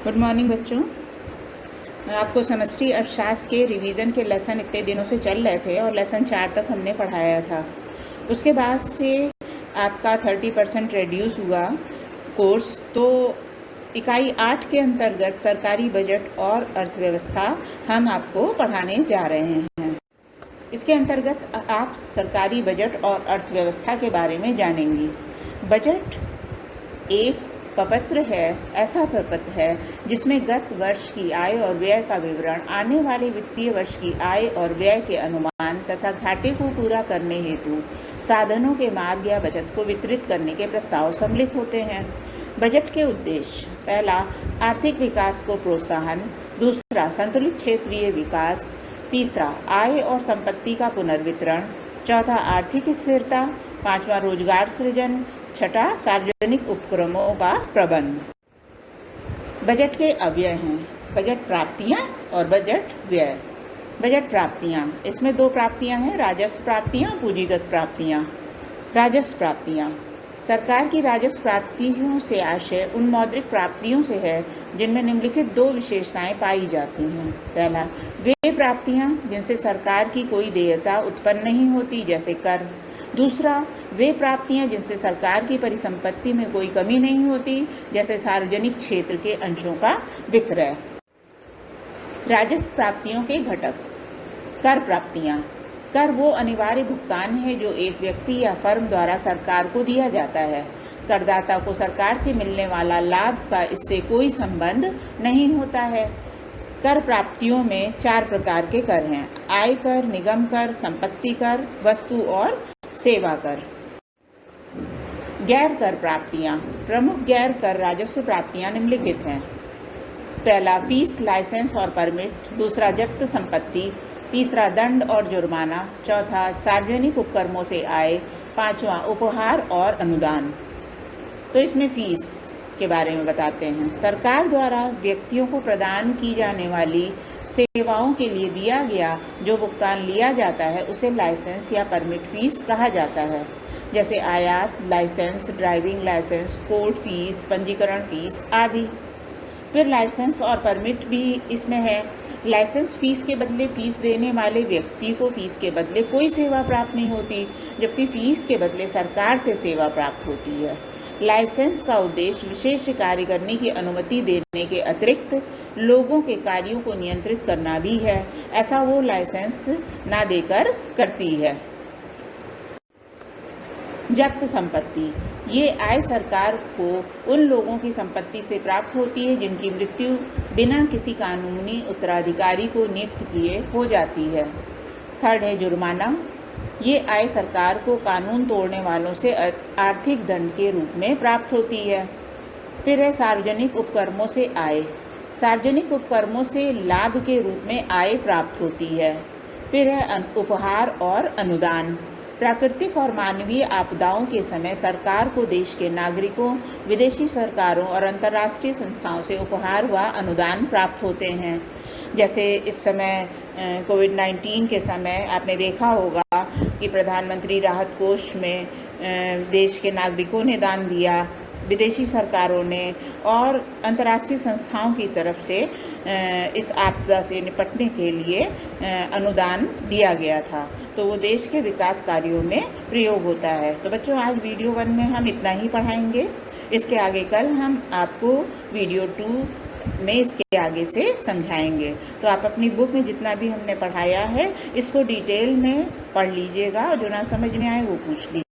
Good morning बच्चों। आपको समष्टि अर्थशास्त्र के रिवीजन के लेसन इतने दिनों से चल रहे थे और लेसन 4 तक हमने पढ़ाया था। उसके बाद से आपका 30% रिड्यूस हुआ कोर्स, तो इकाई 8 के अंतर्गत सरकारी बजट और अर्थव्यवस्था हम आपको पढ़ाने जा रहे हैं। इसके अंतर्गत आप सरकारी बजट और अर्थव्यवस्था के बारे में जानेंगी। बजट एक प्रपत्र है, ऐसा प्रपत्र है जिसमें गत वर्ष की आय और व्यय का विवरण, आने वाले वित्तीय वर्ष की आय और व्यय के अनुमान तथा घाटे को पूरा करने हेतु साधनों के मार्ग या बचत को वितरित करने के प्रस्ताव सम्मिलित होते हैं। बजट के उद्देश्य: पहला, आर्थिक विकास को प्रोत्साहन; दूसरा, संतुलित क्षेत्रीय विकास; तीसरा, आय और संपत्ति का पुनर्वितरण; चौथा, आर्थिक स्थिरता; पांचवा, रोजगार सृजन; छठा, सार्वजनिक उपक्रमों का प्रबंध। बजट के अव्यय हैं बजट प्राप्तियां और बजट व्यय। बजट प्राप्तियां, इसमें 2 प्राप्तियां हैं, राजस्व प्राप्तियां, पूंजीगत प्राप्तियां। राजस्व प्राप्तियां: सरकार की राजस्व प्राप्तियों से आशय उन मौद्रिक प्राप्तियों से है जिनमें निम्नलिखित 2 विशेषताएं पाई जाती हैं। पहला, वे प्राप्तियां जिनसे सरकार की कोई देयता उत्पन्न नहीं होती, जैसे कर। दूसरा, वे प्राप्तियां जिनसे सरकार की परिसंपत्ति में कोई कमी नहीं होती, जैसे सार्वजनिक क्षेत्र के अंशों का विक्रय। राजस्व प्राप्तियों के घटक: कर प्राप्तियां। कर वो अनिवार्य भुगतान है जो एक व्यक्ति या फर्म द्वारा सरकार को दिया जाता है। करदाता को सरकार से मिलने वाला लाभ का इससे कोई संबंध नहीं होता है। कर प्राप्तियों में 4 प्रकार के कर हैं: आय कर, निगम कर, संपत्ति कर, वस्तु और सेवा कर। गैर कर प्राप्तियां: प्रमुख गैर कर राजस्व प्राप्तियां निम्नलिखित हैं। पहला, फीस, लाइसेंस और परमिट; दूसरा, जब्त संपत्ति; तीसरा, दंड और जुर्माना; चौथा, सार्वजनिक उपक्रमों से आय; पांचवा, उपहार और अनुदान। तो इसमें फीस के बारे में बताते हैं। सरकार द्वारा व्यक्तियों को प्रदान की जाने वाली सेवाओं के लिए दिया गया जो भुगतान लिया जाता है उसे लाइसेंस या परमिट फीस कहा जाता है, जैसे आयात licence, driving licence, court fees, पंजीकरण फीस आदि। फिर लाइसेंस और परमिट भी इसमें है। लाइसेंस फीस के बदले फीस देने वाले व्यक्ति को फीस के बदले कोई सेवा प्राप्त नहीं होती, जबकि फीस के बदले सरकार से सेवा प्राप्त होती है। लाइसेंस का उद्देश्य विशेष कार्य करने की अनुमति देने के अतिरिक्त लोगों के कार्यों को नियंत्रित करना भी है। ऐसा वो लाइसेंस ना देकर करती है। जब्त संपत्ति: ये आय सरकार को उन लोगों की संपत्ति से प्राप्त होती है जिनकी मृत्यु बिना किसी कानूनी उत्तराधिकारी को नियुक्त किए हो जाती है। थर्ड है जुर्माना: ये आय सरकार को कानून तोड़ने वालों से आर्थिक दंड के रूप में प्राप्त होती है। फिर है सार्वजनिक उपक्रमों से आय: सार्वजनिक उपक्रमों से लाभ के रूप में आय प्राप्त होती है। फिर है उपहार और अनुदान: प्राकृतिक और मानवीय आपदाओं के समय सरकार को देश के नागरिकों, विदेशी सरकारों और अंतर्राष्ट्रीय संस्थाओं से उपहार व अनुदान प्राप्त होते हैं। जैसे इस समय कोविड-19 के समय आपने देखा होगा कि प्रधानमंत्री राहत कोष में देश के नागरिकों ने दान दिया, विदेशी सरकारों ने और अंतर्राष्ट्रीय संस्थाओं की तरफ से इस आपदा से निपटने के लिए अनुदान दिया गया था, तो वो देश के विकास कार्यों में प्रयोग होता है। तो बच्चों, आज वीडियो 1 में हम इतना ही पढ़ाएंगे। इसके आगे कल हम आपको वीडियो 2 में इसके आगे से समझाएंगे। तो आप अपनी बुक में जितना भी हमने पढ़ाया है इसको डिटेल में पढ़ लीजिएगा और जो ना समझ में आए वो पूछ लीजिए।